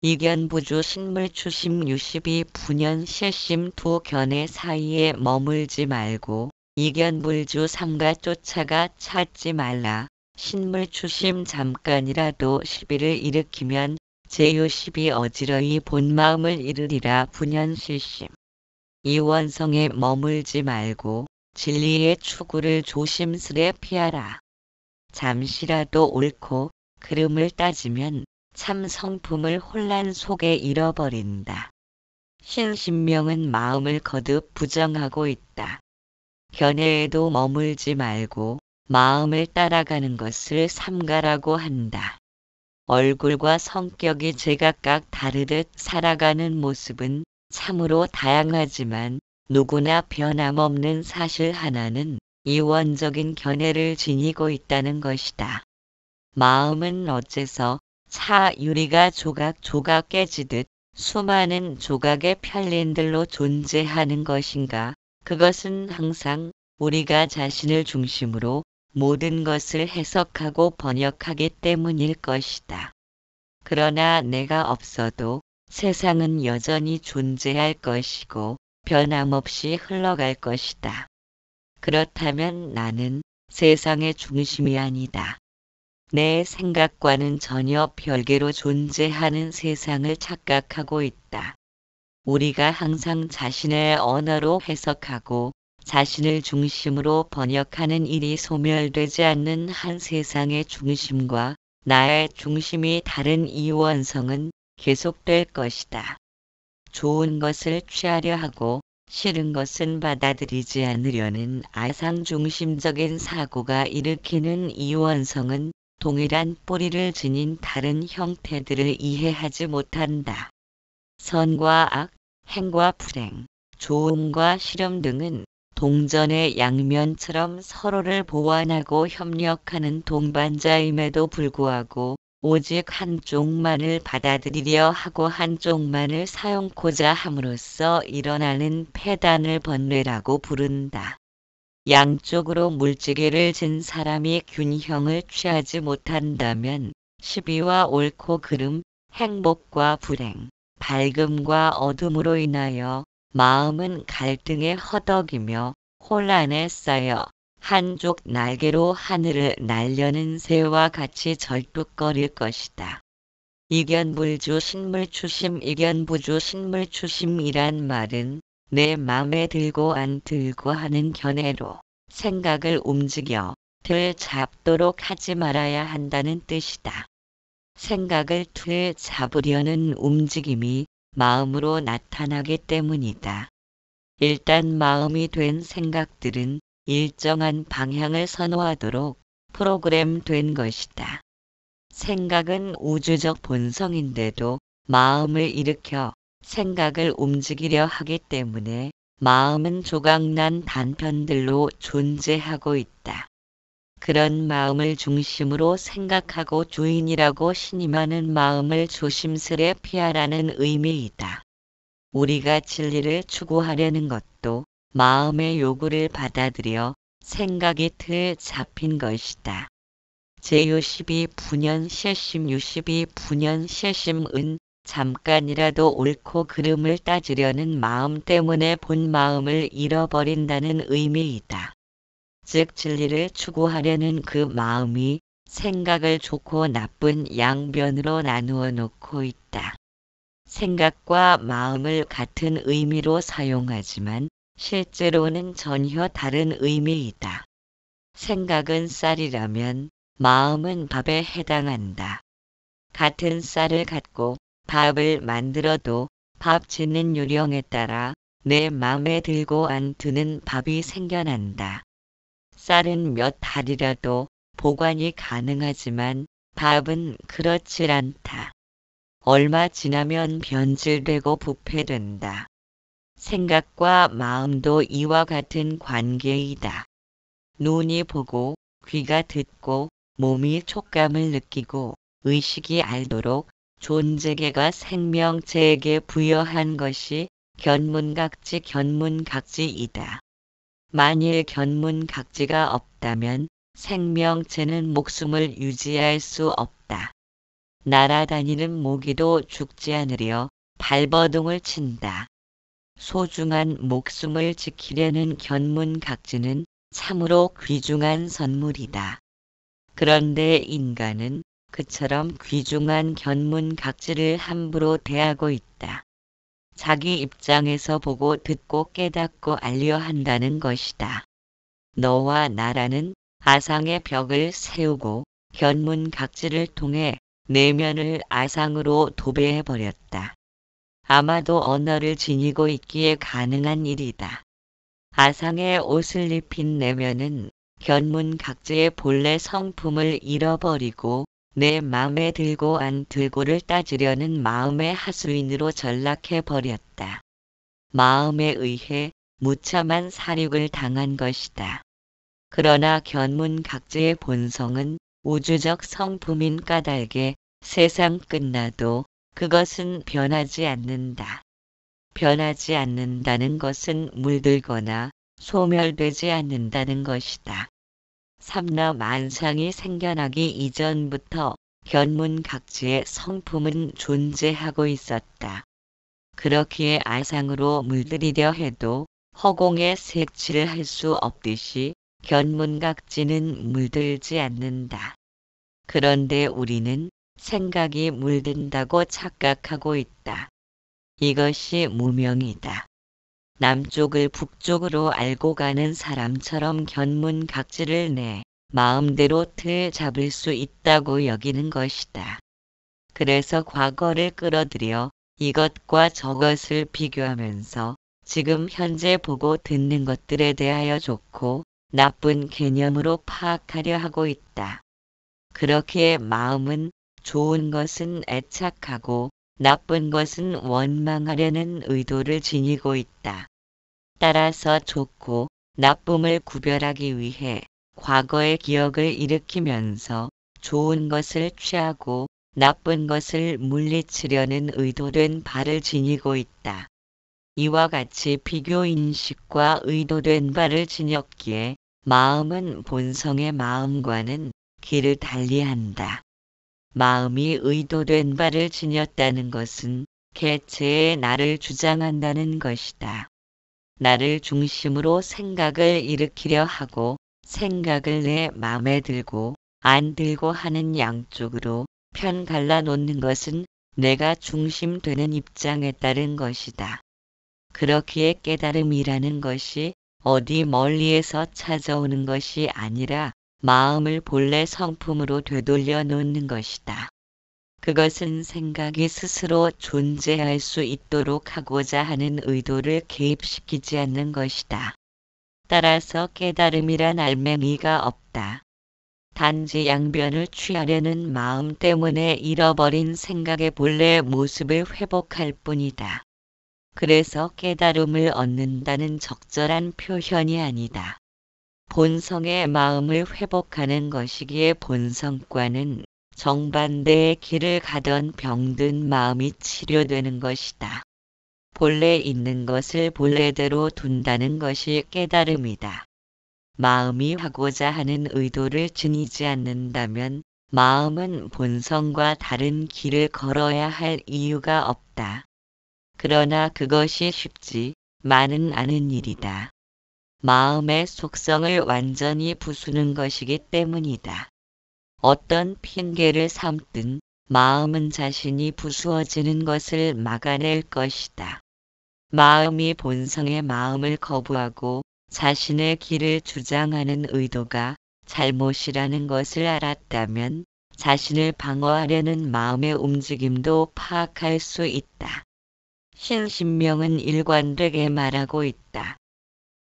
이견부주 신물추심 유십이 분연 실심 두 견해 사이에 머물지 말고 이견불주 삼가 쫓아가 찾지 말라. 신물추심 잠깐이라도 시비를 일으키면 제요시비 어지러이 본마음을 이르리라. 분연실심 이원성에 머물지 말고 진리의 추구를 조심스레 피하라. 잠시라도 옳고 그름을 따지면 참 성품을 혼란 속에 잃어버린다. 신신명은 마음을 거듭 부정하고 있다. 견해에도 머물지 말고 마음을 따라가는 것을 삼가라고 한다. 얼굴과 성격이 제각각 다르듯 살아가는 모습은 참으로 다양하지만 누구나 변함없는 사실 하나는 이원적인 견해를 지니고 있다는 것이다. 마음은 어째서 차 유리가 조각조각 깨지듯 수많은 조각의 편린들로 존재하는 것인가? 그것은 항상 우리가 자신을 중심으로 모든 것을 해석하고 번역하기 때문일 것이다. 그러나 내가 없어도 세상은 여전히 존재할 것이고 변함없이 흘러갈 것이다. 그렇다면 나는 세상의 중심이 아니다. 내 생각과는 전혀 별개로 존재하는 세상을 착각하고 있다. 우리가 항상 자신의 언어로 해석하고 자신을 중심으로 번역하는 일이 소멸되지 않는 한 세상의 중심과 나의 중심이 다른 이원성은 계속될 것이다. 좋은 것을 취하려 하고 싫은 것은 받아들이지 않으려는 아상중심적인 사고가 일으키는 이원성은 동일한 뿌리를 지닌 다른 형태들을 이해하지 못한다. 선과 악, 행과 불행, 좋음과 싫음 등은 동전의 양면처럼 서로를 보완하고 협력하는 동반자임에도 불구하고 오직 한쪽만을 받아들이려 하고 한쪽만을 사용코자 함으로써 일어나는 패단을 번뇌라고 부른다. 양쪽으로 물지개를 진 사람이 균형을 취하지 못한다면 시비와 옳고 그름, 행복과 불행, 밝음과 어둠으로 인하여 마음은 갈등에 허덕이며 혼란에 쌓여 한쪽 날개로 하늘을 날려는 새와 같이 절뚝거릴 것이다. 이견불주 신물추심 이견부주 신물추심이란 말은 내 맘에 들고 안 들고 하는 견해로 생각을 움직여 들 잡도록 하지 말아야 한다는 뜻이다. 생각을 틀 잡으려는 움직임이 마음으로 나타나기 때문이다. 일단 마음이 된 생각들은 일정한 방향을 선호하도록 프로그램된 것이다. 생각은 우주적 본성인데도 마음을 일으켜 생각을 움직이려 하기 때문에 마음은 조각난 단편들로 존재하고 있다. 그런 마음을 중심으로 생각하고 주인이라고 신임하는 마음을 조심스레 피하라는 의미이다. 우리가 진리를 추구하려는 것도 마음의 요구를 받아들여 생각이 틀 잡힌 것이다. 제62 분연 실심 62 분연 실심은 잠깐이라도 옳고 그름을 따지려는 마음 때문에 본 마음을 잃어버린다는 의미이다. 즉 진리를 추구하려는 그 마음이 생각을 좋고 나쁜 양변으로 나누어 놓고 있다. 생각과 마음을 같은 의미로 사용하지만 실제로는 전혀 다른 의미이다. 생각은 쌀이라면 마음은 밥에 해당한다. 같은 쌀을 갖고 밥을 만들어도 밥 짓는 요령에 따라 내 맘에 들고 안 드는 밥이 생겨난다. 쌀은 몇 달이라도 보관이 가능하지만 밥은 그렇지 않다. 얼마 지나면 변질되고 부패된다. 생각과 마음도 이와 같은 관계이다. 눈이 보고 귀가 듣고 몸이 촉감을 느끼고 의식이 알도록 존재계가 생명체에게 부여한 것이 견문각지이다. 만일 견문각지가 없다면 생명체는 목숨을 유지할 수 없다. 날아다니는 모기도 죽지 않으려 발버둥을 친다. 소중한 목숨을 지키려는 견문각지는 참으로 귀중한 선물이다. 그런데 인간은 그처럼 귀중한 견문각지를 함부로 대하고 있다. 자기 입장에서 보고 듣고 깨닫고 알려 한다는 것이다. 너와 나라는 아상의 벽을 세우고 견문각지를 통해 내면을 아상으로 도배해버렸다. 아마도 언어를 지니고 있기에 가능한 일이다. 아상의 옷을 입힌 내면은 견문각지의 본래 성품을 잃어버리고 내 맘에 들고 안 들고를 따지려는 마음의 하수인으로 전락해버렸다. 마음에 의해 무참한 살육을 당한 것이다. 그러나 견문각지의 본성은 우주적 성품인 까닭에 세상 끝나도 그것은 변하지 않는다. 변하지 않는다는 것은 물들거나 소멸되지 않는다는 것이다. 삼라만상이 생겨나기 이전부터 견문각지의 성품은 존재하고 있었다. 그렇기에 아상으로 물들이려 해도 허공에 색칠을 할 수 없듯이 견문각지는 물들지 않는다. 그런데 우리는 생각이 물든다고 착각하고 있다. 이것이 무명이다. 남쪽을 북쪽으로 알고 가는 사람처럼 견문각지를 내 마음대로 틀 잡을 수 있다고 여기는 것이다. 그래서 과거를 끌어들여 이것과 저것을 비교하면서 지금 현재 보고 듣는 것들에 대하여 좋고 나쁜 개념으로 파악하려 하고 있다. 그렇기에 마음은 좋은 것은 애착하고 나쁜 것은 원망하려는 의도를 지니고 있다. 따라서 좋고 나쁨을 구별하기 위해 과거의 기억을 일으키면서 좋은 것을 취하고 나쁜 것을 물리치려는 의도된 바를 지니고 있다. 이와 같이 비교인식과 의도된 바를 지녔기에 마음은 본성의 마음과는 길을 달리한다. 마음이 의도된 바를 지녔다는 것은 개체의 나를 주장한다는 것이다. 나를 중심으로 생각을 일으키려 하고 생각을 내 맘에 들고 안 들고 하는 양쪽으로 편 갈라놓는 것은 내가 중심되는 입장에 따른 것이다. 그렇기에 깨달음이라는 것이 어디 멀리에서 찾아오는 것이 아니라 마음을 본래 성품으로 되돌려 놓는 것이다. 그것은 생각이 스스로 존재할 수 있도록 하고자 하는 의도를 개입시키지 않는 것이다. 따라서 깨달음이란 알맹이가 없다. 단지 양변을 취하려는 마음 때문에 잃어버린 생각의 본래 모습을 회복할 뿐이다. 그래서 깨달음을 얻는다는 적절한 표현이 아니다. 본성의 마음을 회복하는 것이기에 본성과는 정반대의 길을 가던 병든 마음이 치료되는 것이다. 본래 있는 것을 본래대로 둔다는 것이 깨달음이다. 마음이 하고자 하는 의도를 지니지 않는다면 마음은 본성과 다른 길을 걸어야 할 이유가 없다. 그러나 그것이 쉽지만은 않은 일이다. 마음의 속성을 완전히 부수는 것이기 때문이다. 어떤 핑계를 삼든 마음은 자신이 부수어지는 것을 막아낼 것이다. 마음이 본성의 마음을 거부하고 자신의 길을 주장하는 의도가 잘못이라는 것을 알았다면 자신을 방어하려는 마음의 움직임도 파악할 수 있다. 신신명은 일관되게 말하고 있다.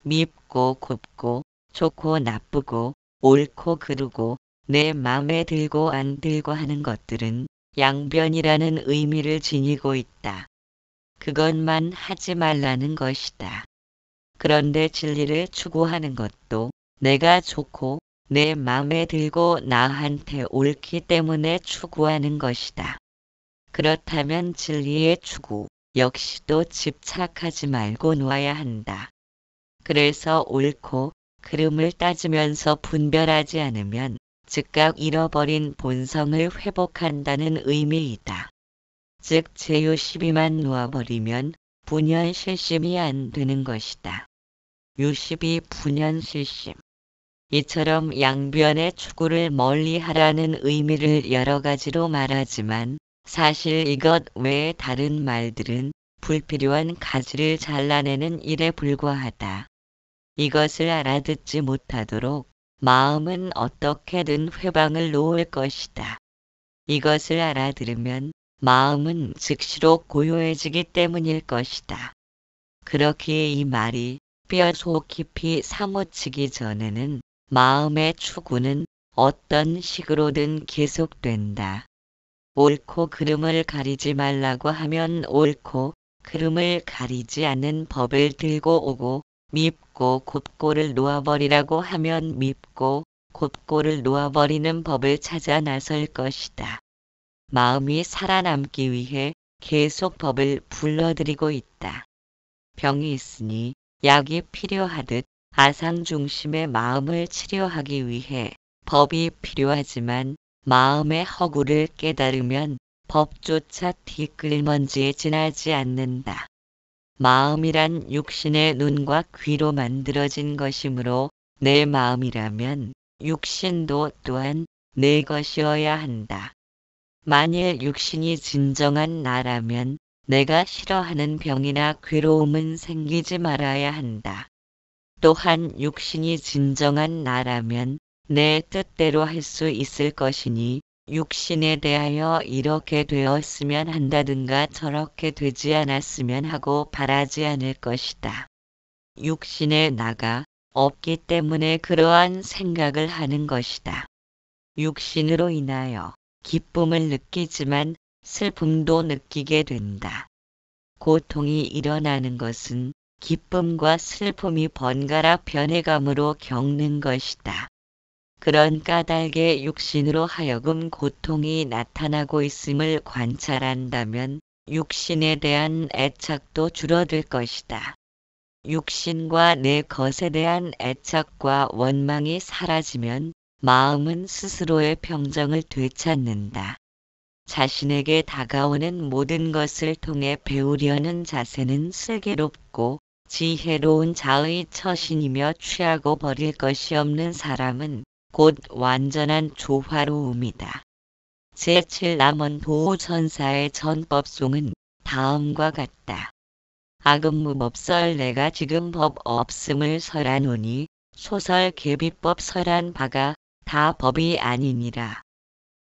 밉고 곱고 좋고 나쁘고 옳고 그르고 내 맘에 들고 안 들고 하는 것들은 양변이라는 의미를 지니고 있다. 그것만 하지 말라는 것이다. 그런데 진리를 추구하는 것도 내가 좋고 내 맘에 들고 나한테 옳기 때문에 추구하는 것이다. 그렇다면 진리의 추구 역시도 집착하지 말고 놓아야 한다. 그래서 옳고 그름을 따지면서 분별하지 않으면 즉각 잃어버린 본성을 회복한다는 의미이다. 즉 제60이만 놓아버리면 분연실심이 안 되는 것이다. 유십이 분연실심. 이처럼 양변의 추구를 멀리하라는 의미를 여러 가지로 말하지만 사실 이것 외의 다른 말들은 불필요한 가지를 잘라내는 일에 불과하다. 이것을 알아듣지 못하도록 마음은 어떻게든 회방을 놓을 것이다. 이것을 알아들으면 마음은 즉시로 고요해지기 때문일 것이다. 그렇기에 이 말이 뼈 속 깊이 사무치기 전에는 마음의 추구는 어떤 식으로든 계속된다. 옳고 그름을 가리지 말라고 하면 옳고 그름을 가리지 않는 법을 들고 오고 밉고 곱고를 놓아버리라고 하면 밉고 곱고를 놓아버리는 법을 찾아 나설 것이다. 마음이 살아남기 위해 계속 법을 불러들이고 있다. 병이 있으니 약이 필요하듯 아상 중심의 마음을 치료하기 위해 법이 필요하지만 마음의 허구를 깨달으면 법조차 뒷글먼지에 지나지 않는다. 마음이란 육신의 눈과 귀로 만들어진 것이므로 내 마음이라면 육신도 또한 내 것이어야 한다. 만일 육신이 진정한 나라면 내가 싫어하는 병이나 괴로움은 생기지 말아야 한다. 또한 육신이 진정한 나라면 내 뜻대로 할 수 있을 것이니 육신에 대하여 이렇게 되었으면 한다든가 저렇게 되지 않았으면 하고 바라지 않을 것이다. 육신에 나가 없기 때문에 그러한 생각을 하는 것이다. 육신으로 인하여 기쁨을 느끼지만 슬픔도 느끼게 된다. 고통이 일어나는 것은 기쁨과 슬픔이 번갈아 변해감으로 겪는 것이다. 그런 까닭에 육신으로 하여금 고통이 나타나고 있음을 관찰한다면 육신에 대한 애착도 줄어들 것이다. 육신과 내 것에 대한 애착과 원망이 사라지면 마음은 스스로의 평정을 되찾는다. 자신에게 다가오는 모든 것을 통해 배우려는 자세는 슬기롭고 지혜로운 자의 처신이며 취하고 버릴 것이 없는 사람은 곧 완전한 조화로움이다. 제7남원 도호천사의 전법송은 다음과 같다. 악음무법설 내가 지금 법 없음을 설하노니 소설 계비법 설한 바가 다 법이 아니니라.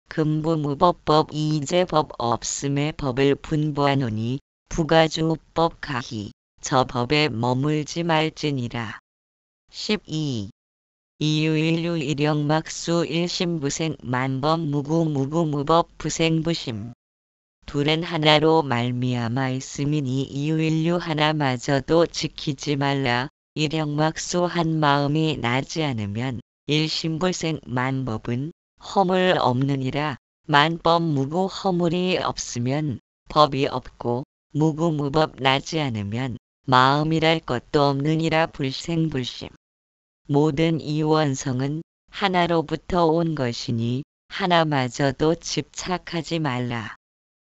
금부무법법 이제 법 없음의 법을 분부하노니 부가주법 가히 저 법에 머물지 말지니라. 12. 이유일류 일영막수 일심부생 만법 무구무구무법 부생부심. 둘은 하나로 말미암아 있음이니 이유일류 하나마저도 지키지 말라. 일영막수 한 마음이 나지 않으면 일심불생 만법은 허물 없느니라. 만법 무구 허물이 없으면 법이 없고 무구무법 나지 않으면 마음이랄 것도 없느니라. 불생불심. 모든 이 원성은 하나로부터 온 것이니 하나마저도 집착하지 말라.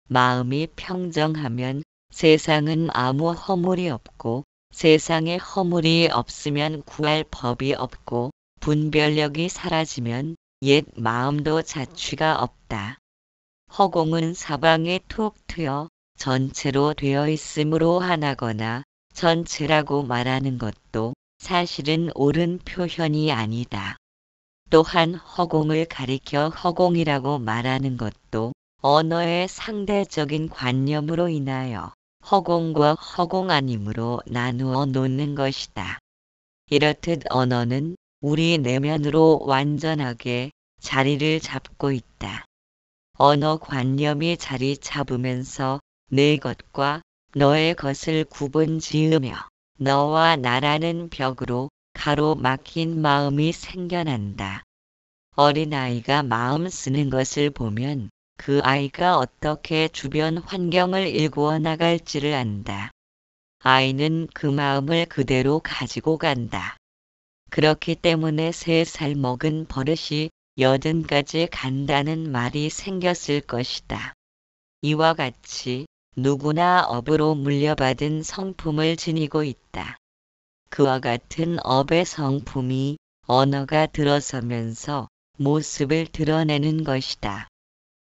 마음이 평정하면 세상은 아무 허물이 없고 세상에 허물이 없으면 구할 법이 없고 분별력이 사라지면 옛 마음도 자취가 없다. 허공은 사방에 툭 트여 전체로 되어 있으므로 하나거나 전체라고 말하는 것도 사실은 옳은 표현이 아니다. 또한 허공을 가리켜 허공이라고 말하는 것도 언어의 상대적인 관념으로 인하여 허공과 허공 아님으로 나누어 놓는 것이다. 이렇듯 언어는 우리 내면으로 완전하게 자리를 잡고 있다. 언어 관념이 자리 잡으면서 내 것과 너의 것을 구분 지으며 너와 나라는 벽으로 가로막힌 마음이 생겨난다. 어린아이가 마음 쓰는 것을 보면 그 아이가 어떻게 주변 환경을 일구어 나갈지를 안다. 아이는 그 마음을 그대로 가지고 간다. 그렇기 때문에 3살 먹은 버릇이 여든까지 간다는 말이 생겼을 것이다. 이와 같이 누구나 업으로 물려받은 성품을 지니고 있다. 그와 같은 업의 성품이 언어가 들어서면서 모습을 드러내는 것이다.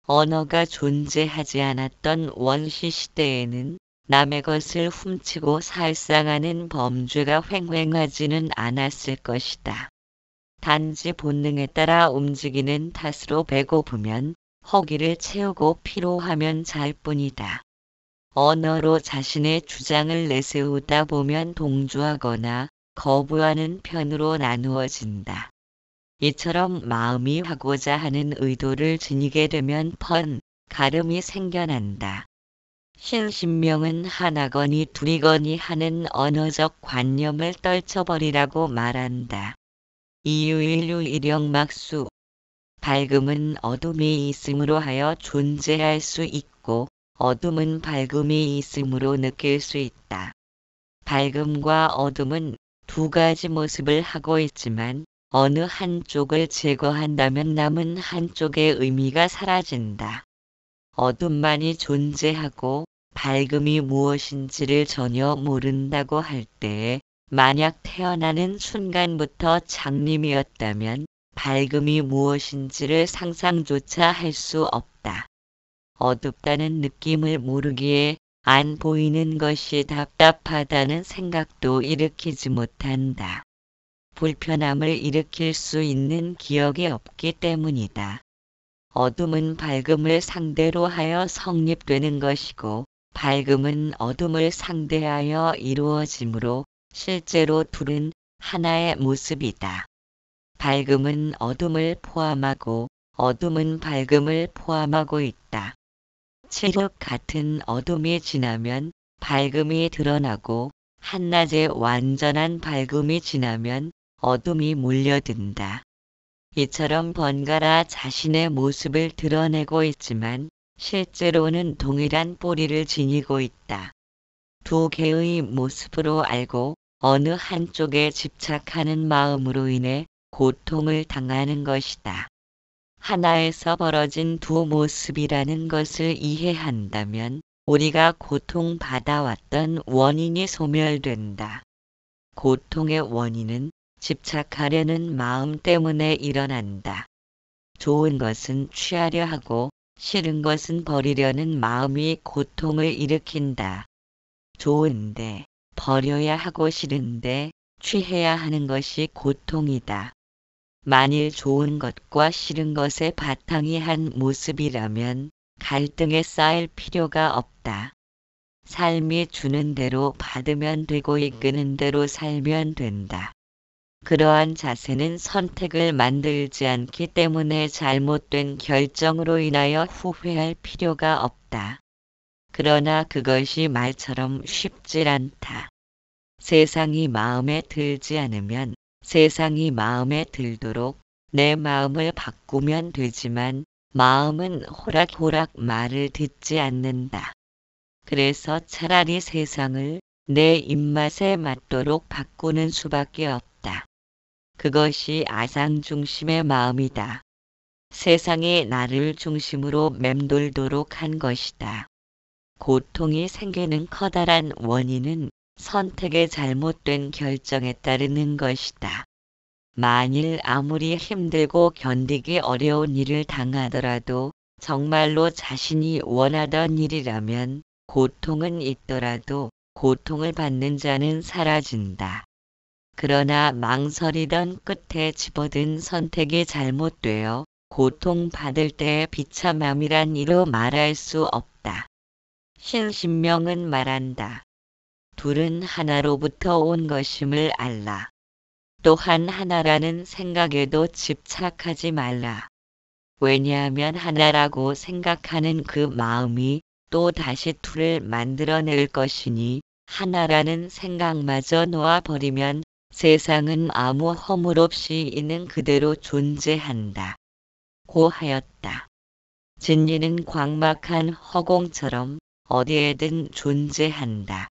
언어가 존재하지 않았던 원시 시대에는 남의 것을 훔치고 살상하는 범죄가 횡행하지는 않았을 것이다. 단지 본능에 따라 움직이는 탓으로 배고프면 허기를 채우고 피로하면 잘 뿐이다. 언어로 자신의 주장을 내세우다 보면 동조하거나 거부하는 편으로 나누어진다. 이처럼 마음이 하고자 하는 의도를 지니게 되면 가름이 생겨난다. 신신명은 하나거니 둘이거니 하는 언어적 관념을 떨쳐버리라고 말한다. 이유일류 일영막수. 밝음은 어둠이 있음으로 하여 존재할 수 있고 어둠은 밝음이 있음으로 느낄 수 있다. 밝음과 어둠은 두 가지 모습을 하고 있지만 어느 한쪽을 제거한다면 남은 한쪽의 의미가 사라진다. 어둠만이 존재하고 밝음이 무엇인지를 전혀 모른다고 할 때에 만약 태어나는 순간부터 장님이었다면 밝음이 무엇인지를 상상조차 할 수 없다. 어둡다는 느낌을 모르기에 안 보이는 것이 답답하다는 생각도 일으키지 못한다. 불편함을 일으킬 수 있는 기억이 없기 때문이다. 어둠은 밝음을 상대로 하여 성립되는 것이고 밝음은 어둠을 상대하여 이루어지므로 실제로 둘은 하나의 모습이다. 밝음은 어둠을 포함하고 어둠은 밝음을 포함하고 있다. 칠흑 같은 어둠이 지나면 밝음이 드러나고 한낮에 완전한 밝음이 지나면 어둠이 몰려든다. 이처럼 번갈아 자신의 모습을 드러내고 있지만 실제로는 동일한 뿌리를 지니고 있다. 두 개의 모습으로 알고 어느 한쪽에 집착하는 마음으로 인해 고통을 당하는 것이다. 하나에서 벌어진 두 모습이라는 것을 이해한다면 우리가 고통받아왔던 원인이 소멸된다. 고통의 원인은 집착하려는 마음 때문에 일어난다. 좋은 것은 취하려 하고 싫은 것은 버리려는 마음이 고통을 일으킨다. 좋은데 버려야 하고 싫은데 취해야 하는 것이 고통이다. 만일 좋은 것과 싫은 것의 바탕이 한 모습이라면 갈등에 쌓일 필요가 없다. 삶이 주는 대로 받으면 되고 이끄는 대로 살면 된다. 그러한 자세는 선택을 만들지 않기 때문에 잘못된 결정으로 인하여 후회할 필요가 없다. 그러나 그것이 말처럼 쉽질 않다. 세상이 마음에 들지 않으면 세상이 마음에 들도록 내 마음을 바꾸면 되지만 마음은 호락호락 말을 듣지 않는다. 그래서 차라리 세상을 내 입맛에 맞도록 바꾸는 수밖에 없다. 그것이 아상중심의 마음이다. 세상이 나를 중심으로 맴돌도록 한 것이다. 고통이 생기는 커다란 원인은 선택의 잘못된 결정에 따르는 것이다. 만일 아무리 힘들고 견디기 어려운 일을 당하더라도 정말로 자신이 원하던 일이라면 고통은 있더라도 고통을 받는 자는 사라진다. 그러나 망설이던 끝에 집어든 선택이 잘못되어 고통받을 때의 비참함이란 이로 말할 수 없다. 신신명은 말한다. 둘은 하나로부터 온 것임을 알라. 또한 하나라는 생각에도 집착하지 말라. 왜냐하면 하나라고 생각하는 그 마음이 또 다시 둘을 만들어낼 것이니 하나라는 생각마저 놓아버리면 세상은 아무 허물 없이 있는 그대로 존재한다. 고하였다. 진리는 광막한 허공처럼 어디에든 존재한다.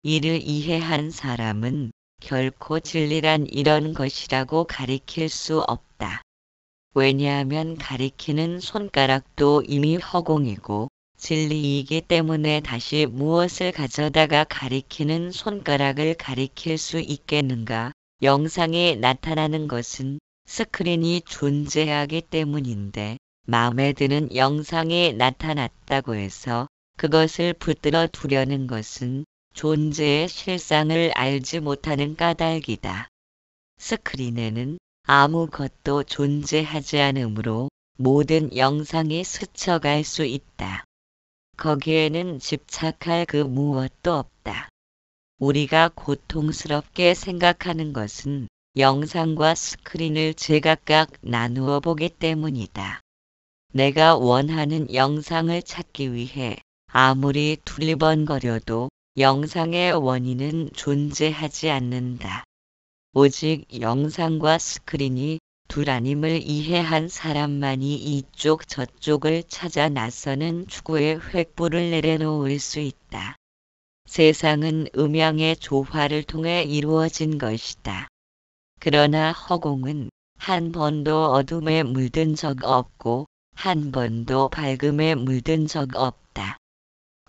이를 이해한 사람은 결코 진리란 이런 것이라고 가리킬 수 없다. 왜냐하면 가리키는 손가락도 이미 허공이고 진리이기 때문에 다시 무엇을 가져다가 가리키는 손가락을 가리킬 수 있겠는가? 영상에 나타나는 것은 스크린이 존재하기 때문인데 마음에 드는 영상이 나타났다고 해서 그것을 붙들어 두려는 것은 존재의 실상을 알지 못하는 까닭이다. 스크린에는 아무것도 존재하지 않으므로 모든 영상이 스쳐갈 수 있다. 거기에는 집착할 그 무엇도 없다. 우리가 고통스럽게 생각하는 것은 영상과 스크린을 제각각 나누어 보기 때문이다. 내가 원하는 영상을 찾기 위해 아무리 두리번거려도 영상의 원인은 존재하지 않는다. 오직 영상과 스크린이 둘아님을 이해한 사람만이 이쪽 저쪽을 찾아 나서는 추구의 횃불을 내려놓을 수 있다. 세상은 음양의 조화를 통해 이루어진 것이다. 그러나 허공은 한 번도 어둠에 물든 적 없고 한 번도 밝음에 물든 적 없다.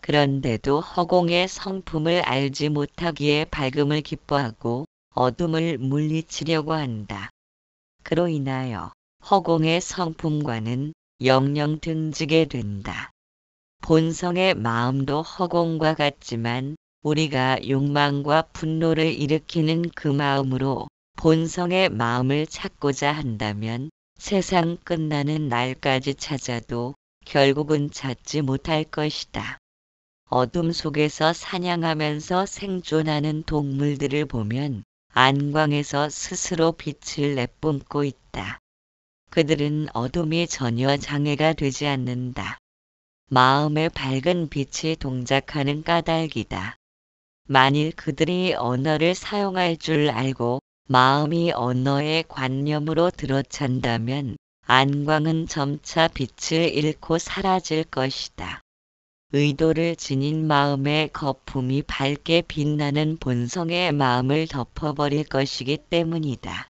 그런데도 허공의 성품을 알지 못하기에 밝음을 기뻐하고 어둠을 물리치려고 한다. 그로 인하여 허공의 성품과는 영영 등지게 된다. 본성의 마음도 허공과 같지만 우리가 욕망과 분노를 일으키는 그 마음으로 본성의 마음을 찾고자 한다면 세상 끝나는 날까지 찾아도 결국은 찾지 못할 것이다. 어둠 속에서 사냥하면서 생존하는 동물들을 보면 안광에서 스스로 빛을 내뿜고 있다. 그들은 어둠이 전혀 장애가 되지 않는다. 마음의 밝은 빛이 동작하는 까닭이다. 만일 그들이 언어를 사용할 줄 알고 마음이 언어의 관념으로 들어찬다면 안광은 점차 빛을 잃고 사라질 것이다. 의도를 지닌 마음의 거품이 밝게 빛나는 본성의 마음을 덮어버릴 것이기 때문이다.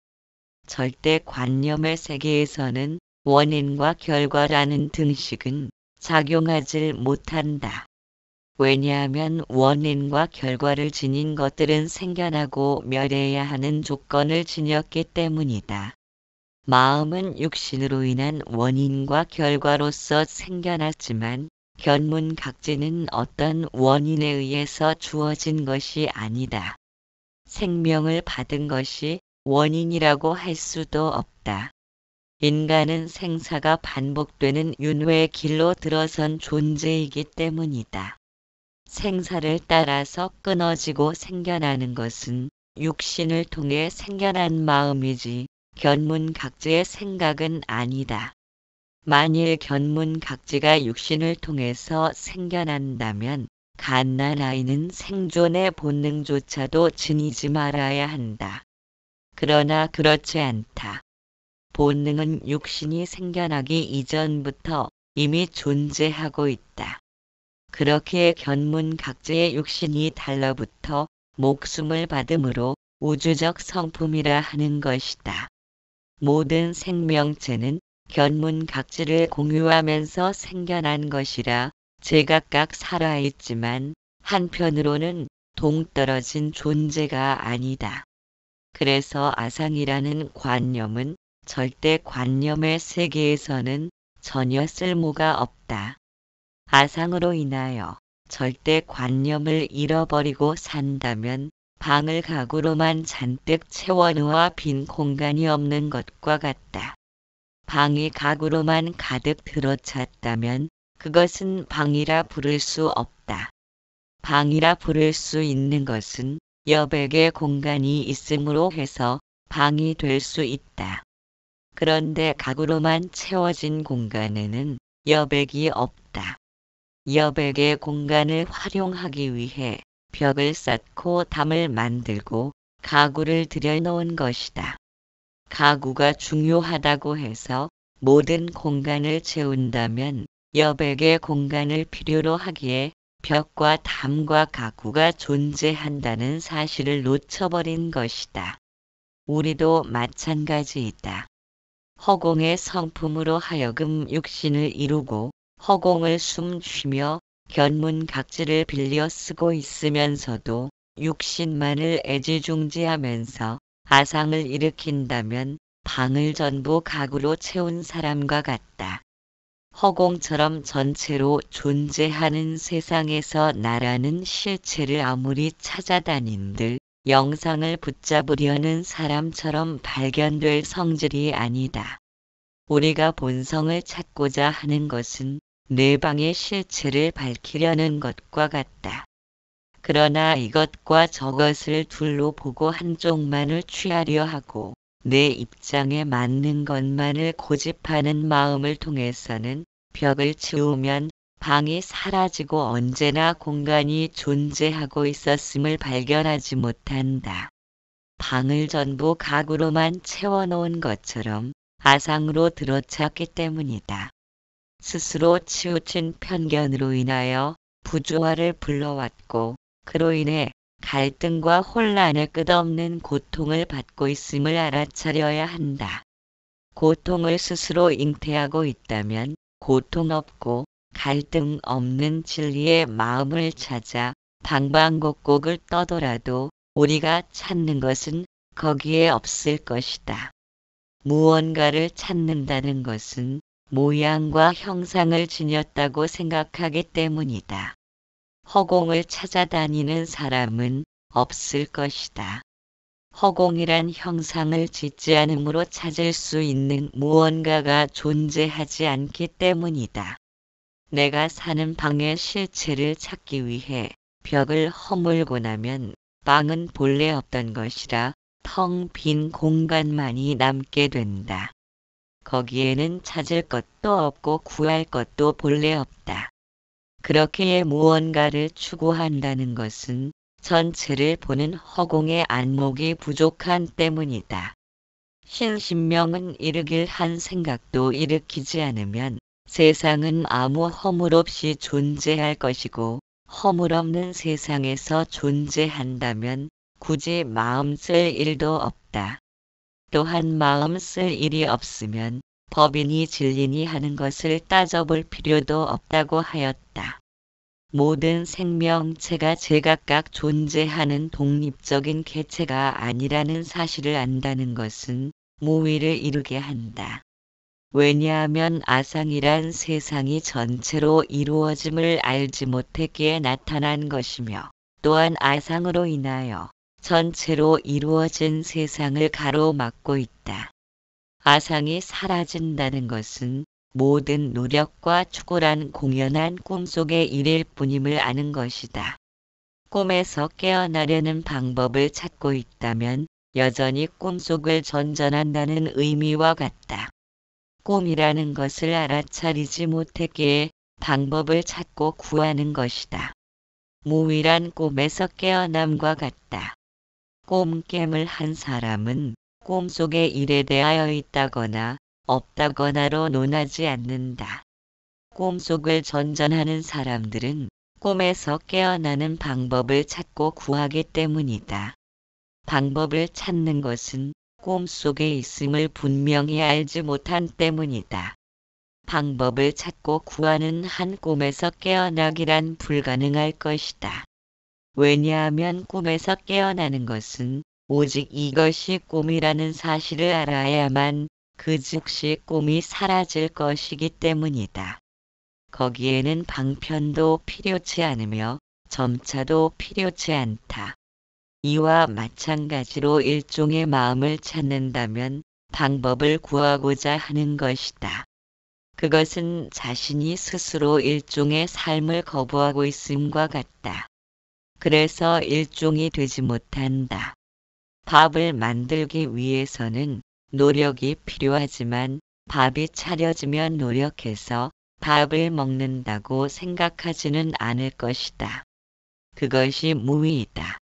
절대 관념의 세계에서는 원인과 결과라는 등식은 작용하지 못한다. 왜냐하면 원인과 결과를 지닌 것들은 생겨나고 멸해야 하는 조건을 지녔기 때문이다. 마음은 육신으로 인한 원인과 결과로서 생겨났지만 견문각지는 어떤 원인에 의해서 주어진 것이 아니다. 생명을 받은 것이 원인이라고 할 수도 없다. 인간은 생사가 반복되는 윤회의 길로 들어선 존재이기 때문이다. 생사를 따라서 끊어지고 생겨나는 것은 육신을 통해 생겨난 마음이지 견문각지의 생각은 아니다. 만일 견문각지가 육신을 통해서 생겨난다면 갓난아이는 생존의 본능조차도 지니지 말아야 한다. 그러나 그렇지 않다. 본능은 육신이 생겨나기 이전부터 이미 존재하고 있다. 그렇게 견문각지의 육신이 달라붙어 목숨을 받음으로 우주적 성품이라 하는 것이다. 모든 생명체는 견문각지를 공유하면서 생겨난 것이라 제각각 살아있지만 한편으로는 동떨어진 존재가 아니다. 그래서 아상이라는 관념은 절대 관념의 세계에서는 전혀 쓸모가 없다. 아상으로 인하여 절대 관념을 잃어버리고 산다면 방을 가구로만 잔뜩 채워놓아 빈 공간이 없는 것과 같다. 방이 가구로만 가득 들어찼다면 그것은 방이라 부를 수 없다. 방이라 부를 수 있는 것은 여백의 공간이 있음으로 해서 방이 될 수 있다. 그런데 가구로만 채워진 공간에는 여백이 없다. 여백의 공간을 활용하기 위해 벽을 쌓고 담을 만들고 가구를 들여놓은 것이다. 가구가 중요하다고 해서 모든 공간을 채운다면 여백의 공간을 필요로 하기에 벽과 담과 가구가 존재한다는 사실을 놓쳐버린 것이다. 우리도 마찬가지이다. 허공의 성품으로 하여금 육신을 이루고 허공을 숨쉬며 견문각지를 빌려 쓰고 있으면서도 육신만을 애지중지하면서 아상을 일으킨다면 방을 전부 가구로 채운 사람과 같다. 허공처럼 전체로 존재하는 세상에서 나라는 실체를 아무리 찾아다닌들 영상을 붙잡으려는 사람처럼 발견될 성질이 아니다. 우리가 본성을 찾고자 하는 것은 내방의 실체를 밝히려는 것과 같다. 그러나 이것과 저것을 둘로 보고 한쪽만을 취하려 하고 내 입장에 맞는 것만을 고집하는 마음을 통해서는 벽을 치우면 방이 사라지고 언제나 공간이 존재하고 있었음을 발견하지 못한다. 방을 전부 가구로만 채워놓은 것처럼 아상으로 들어찼기 때문이다. 스스로 치우친 편견으로 인하여 부조화를 불러왔고 그로 인해 갈등과 혼란의 끝없는 고통을 받고 있음을 알아차려야 한다. 고통을 스스로 잉태하고 있다면 고통 없고 갈등 없는 진리의 마음을 찾아 방방곡곡을 떠돌아도 우리가 찾는 것은 거기에 없을 것이다. 무언가를 찾는다는 것은 모양과 형상을 지녔다고 생각하기 때문이다. 허공을 찾아다니는 사람은 없을 것이다. 허공이란 형상을 짓지 않음으로 찾을 수 있는 무언가가 존재하지 않기 때문이다. 내가 사는 방의 실체를 찾기 위해 벽을 허물고 나면 방은 본래 없던 것이라 텅 빈 공간만이 남게 된다. 거기에는 찾을 것도 없고 구할 것도 본래 없다. 그렇게 무언가를 추구한다는 것은 전체를 보는 허공의 안목이 부족한 때문이다. 신신명은 이르길 한 생각도 일으키지 않으면 세상은 아무 허물 없이 존재할 것이고 허물 없는 세상에서 존재한다면 굳이 마음 쓸 일도 없다. 또한 마음 쓸 일이 없으면 법이니 진리니 하는 것을 따져볼 필요도 없다고 하였다. 모든 생명체가 제각각 존재하는 독립적인 개체가 아니라는 사실을 안다는 것은 무위를 이루게 한다. 왜냐하면 아상이란 세상이 전체로 이루어짐을 알지 못했기에 나타난 것이며 또한 아상으로 인하여 전체로 이루어진 세상을 가로막고 있다. 아상이 사라진다는 것은 모든 노력과 추구란 공연한 꿈속의 일일 뿐임을 아는 것이다. 꿈에서 깨어나려는 방법을 찾고 있다면 여전히 꿈속을 전전한다는 의미와 같다. 꿈이라는 것을 알아차리지 못했기에 방법을 찾고 구하는 것이다. 무위란 꿈에서 깨어남과 같다. 꿈깨물 한 사람은 꿈속의 일에 대하여 있다거나 없다거나로 논하지 않는다. 꿈속을 전전하는 사람들은 꿈에서 깨어나는 방법을 찾고 구하기 때문이다. 방법을 찾는 것은 꿈속에 있음을 분명히 알지 못한 때문이다. 방법을 찾고 구하는 한 꿈에서 깨어나기란 불가능할 것이다. 왜냐하면 꿈에서 깨어나는 것은 오직 이것이 꿈이라는 사실을 알아야만 그 즉시 꿈이 사라질 것이기 때문이다. 거기에는 방편도 필요치 않으며 점차도 필요치 않다. 이와 마찬가지로 일종의 마음을 찾는다면 방법을 구하고자 하는 것이다. 그것은 자신이 스스로 일종의 삶을 거부하고 있음과 같다. 그래서 일종이 되지 못한다. 밥을 만들기 위해서는 노력이 필요하지만 밥이 차려지면 노력해서 밥을 먹는다고 생각하지는 않을 것이다. 그것이 무위이다.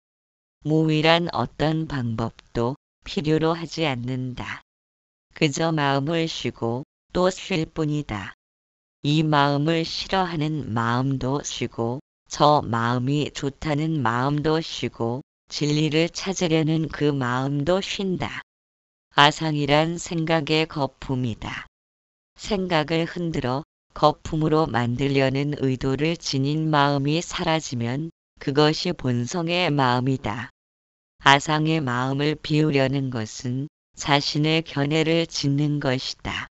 무위란 어떤 방법도 필요로 하지 않는다. 그저 마음을 쉬고 또 쉴 뿐이다. 이 마음을 싫어하는 마음도 쉬고 저 마음이 좋다는 마음도 쉬고 진리를 찾으려는 그 마음도 쉰다. 아상이란 생각의 거품이다. 생각을 흔들어 거품으로 만들려는 의도를 지닌 마음이 사라지면 그것이 본성의 마음이다. 아상의 마음을 비우려는 것은 자신의 견해를 짓는 것이다.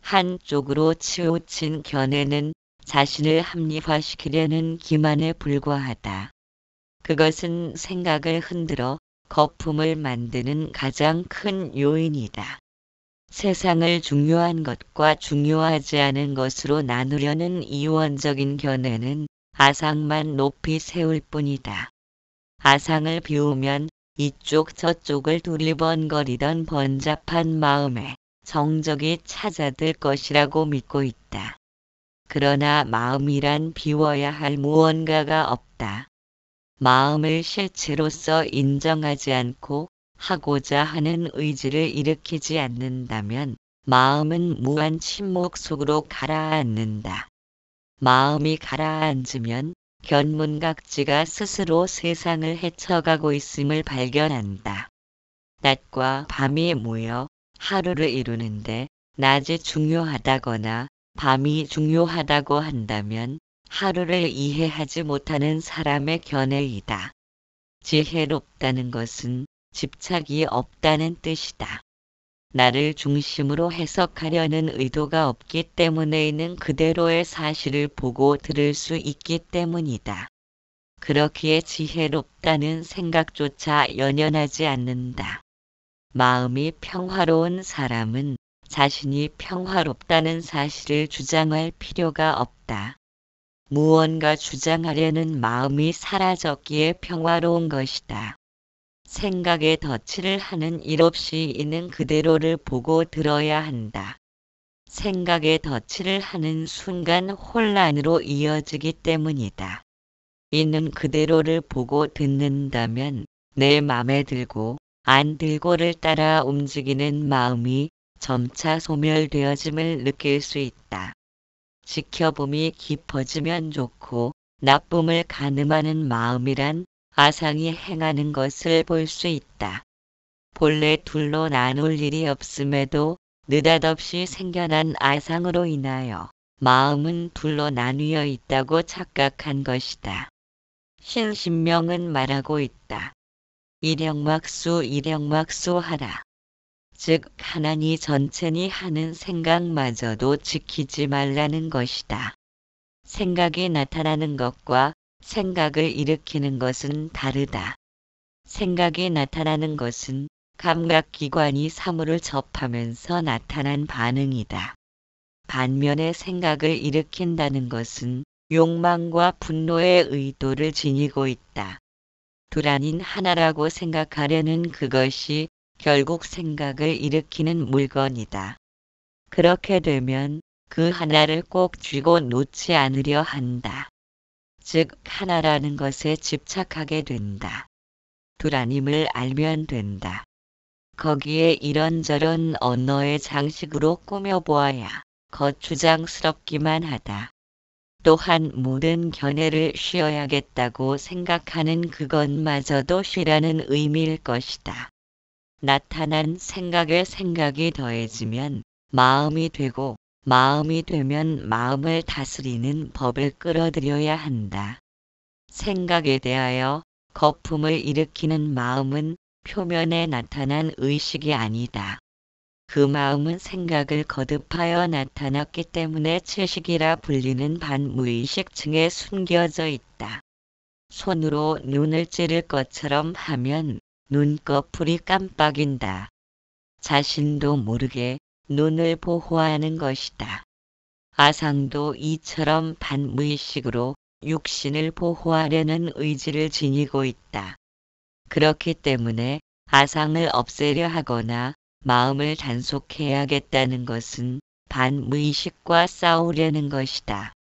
한쪽으로 치우친 견해는 자신을 합리화시키려는 기만에 불과하다. 그것은 생각을 흔들어 거품을 만드는 가장 큰 요인이다. 세상을 중요한 것과 중요하지 않은 것으로 나누려는 이원적인 견해는 아상만 높이 세울 뿐이다. 아상을 비우면 이쪽 저쪽을 두리번거리던 번잡한 마음에 정적이 찾아들 것이라고 믿고 있다. 그러나 마음이란 비워야 할 무언가가 없다. 마음을 실체로서 인정하지 않고 하고자 하는 의지를 일으키지 않는다면 마음은 무한 침묵 속으로 가라앉는다. 마음이 가라앉으면 견문각지가 스스로 세상을 헤쳐가고 있음을 발견한다. 낮과 밤이 모여 하루를 이루는데 낮이 중요하다거나 밤이 중요하다고 한다면 하루를 이해하지 못하는 사람의 견해이다. 지혜롭다는 것은 집착이 없다는 뜻이다. 나를 중심으로 해석하려는 의도가 없기 때문에 있는 그대로의 사실을 보고 들을 수 있기 때문이다. 그렇기에 지혜롭다는 생각조차 연연하지 않는다. 마음이 평화로운 사람은 자신이 평화롭다는 사실을 주장할 필요가 없다. 무언가 주장하려는 마음이 사라졌기에 평화로운 것이다. 생각에 덧칠을 하는 일 없이 있는 그대로를 보고 들어야 한다. 생각에 덧칠을 하는 순간 혼란으로 이어지기 때문이다. 있는 그대로를 보고 듣는다면 내 맘에 들고 안 들고를 따라 움직이는 마음이 점차 소멸되어짐을 느낄 수 있다. 지켜봄이 깊어지면 좋고 나쁨을 가늠하는 마음이란 아상이 행하는 것을 볼 수 있다. 본래 둘로 나눌 일이 없음에도 느닷없이 생겨난 아상으로 인하여 마음은 둘로 나뉘어 있다고 착각한 것이다. 신신명은 말하고 있다. 일영막수 일영막수 하라. 즉 하나니 전체니 하는 생각마저도 지키지 말라는 것이다. 생각이 나타나는 것과 생각을 일으키는 것은 다르다. 생각이 나타나는 것은 감각기관이 사물을 접하면서 나타난 반응이다. 반면에 생각을 일으킨다는 것은 욕망과 분노의 의도를 지니고 있다. 둘 아닌 하나라고 생각하려는 그것이 결국 생각을 일으키는 물건이다. 그렇게 되면 그 하나를 꼭 쥐고 놓지 않으려 한다. 즉 하나라는 것에 집착하게 된다. 둘 아님을 알면 된다. 거기에 이런저런 언어의 장식으로 꾸며보아야 거추장스럽기만 하다. 또한 모든 견해를 쉬어야겠다고 생각하는 그것마저도 쉬라는 의미일 것이다. 나타난 생각에 생각이 더해지면 마음이 되고 마음이 되면 마음을 다스리는 법을 끌어들여야 한다. 생각에 대하여 거품을 일으키는 마음은 표면에 나타난 의식이 아니다. 그 마음은 생각을 거듭하여 나타났기 때문에 채식이라 불리는 반무의식층에 숨겨져 있다. 손으로 눈을 찌를 것처럼 하면 눈꺼풀이 깜빡인다. 자신도 모르게 눈을 보호하는 것이다. 아상도 이처럼 반무의식으로 육신을 보호하려는 의지를 지니고 있다. 그렇기 때문에 아상을 없애려 하거나 마음을 단속해야겠다는 것은 반무의식과 싸우려는 것이다.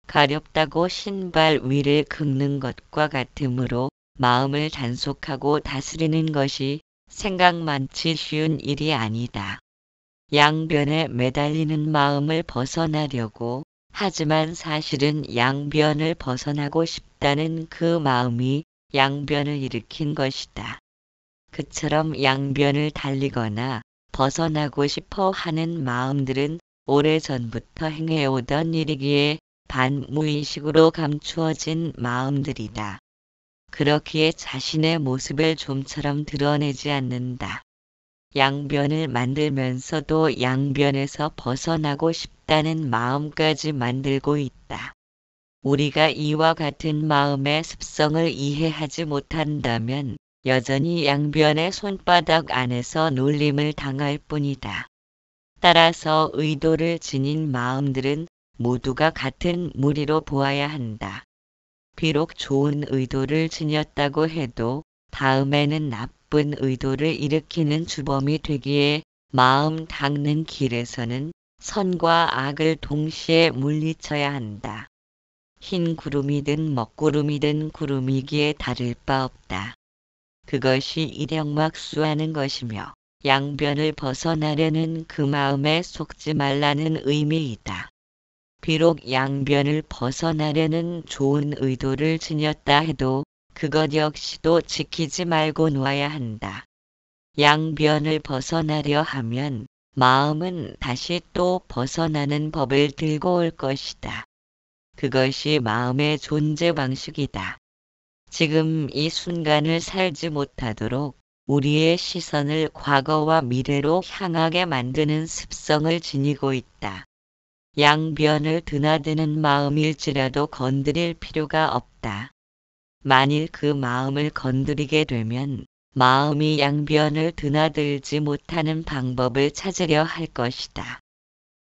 가렵다고 신발 위를 긁는 것과 같으므로 마음을 단속하고 다스리는 것이 생각만치 쉬운 일이 아니다. 양변에 매달리는 마음을 벗어나려고 하지만 사실은 양변을 벗어나고 싶다는 그 마음이 양변을 일으킨 것이다. 그처럼 양변을 달리거나 벗어나고 싶어 하는 마음들은 오래전부터 행해오던 일이기에 반무의식으로 감추어진 마음들이다. 그렇기에 자신의 모습을 좀처럼 드러내지 않는다. 양변을 만들면서도 양변에서 벗어나고 싶다는 마음까지 만들고 있다. 우리가 이와 같은 마음의 습성을 이해하지 못한다면 여전히 양변의 손바닥 안에서 놀림을 당할 뿐이다. 따라서 의도를 지닌 마음들은 모두가 같은 무리로 보아야 한다. 비록 좋은 의도를 지녔다고 해도 다음에는 나쁜 의도를 일으키는 주범이 되기에 마음 닦는 길에서는 선과 악을 동시에 물리쳐야 한다. 흰 구름이든 먹구름이든 구름이기에 다를 바 없다. 그것이 일형막수하는 것이며 양변을 벗어나려는 그 마음에 속지 말라는 의미이다. 비록 양변을 벗어나려는 좋은 의도를 지녔다 해도 그것 역시도 지키지 말고 놓아야 한다. 양변을 벗어나려 하면 마음은 다시 또 벗어나는 법을 들고 올 것이다. 그것이 마음의 존재 방식이다. 지금 이 순간을 살지 못하도록 우리의 시선을 과거와 미래로 향하게 만드는 습성을 지니고 있다. 양변을 드나드는 마음일지라도 건드릴 필요가 없다. 만일 그 마음을 건드리게 되면 마음이 양변을 드나들지 못하는 방법을 찾으려 할 것이다.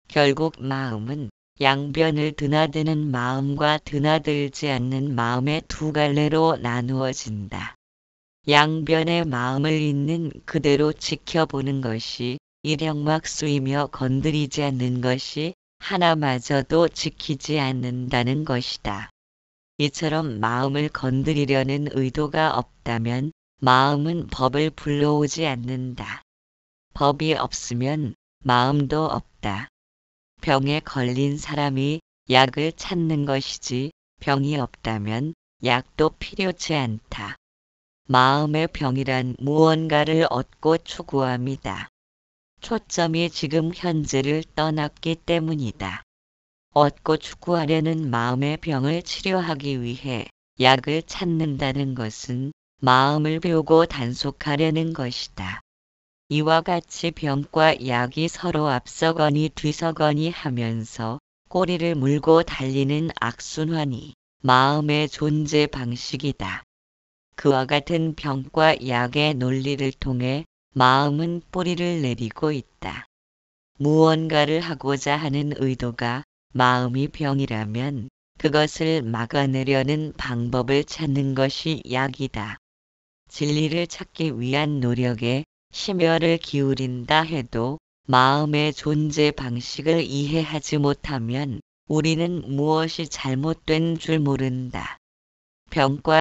결국 마음은 양변을 드나드는 마음과 드나들지 않는 마음의 두 갈래로 나누어진다. 양변의 마음을 있는 그대로 지켜보는 것이 일형막수이며 건드리지 않는 것이 하나마저도 지키지 않는다는 것이다. 이처럼 마음을 건드리려는 의도가 없다면 마음은 법을 불러오지 않는다. 법이 없으면 마음도 없다. 병에 걸린 사람이 약을 찾는 것이지 병이 없다면 약도 필요치 않다. 마음의 병이란 무언가를 얻고 추구함이다. 초점이 지금 현재를 떠났기 때문이다. 얻고 추구하려는 마음의 병을 치료하기 위해 약을 찾는다는 것은 마음을 배우고 단속하려는 것이다. 이와 같이 병과 약이 서로 앞서거니 뒤서거니 하면서 꼬리를 물고 달리는 악순환이 마음의 존재 방식이다. 그와 같은 병과 약의 논리를 통해 마음은 뿌리를 내리고 있다. 무언가를 하고자 하는 의도가 마음이 병이라면 그것을 막아내려는 방법을 찾는 것이 약이다. 진리를 찾기 위한 노력에 심혈을 기울인다 해도 마음의 존재 방식을 이해하지 못하면 우리는 무엇이 잘못된 줄 모른다. 병과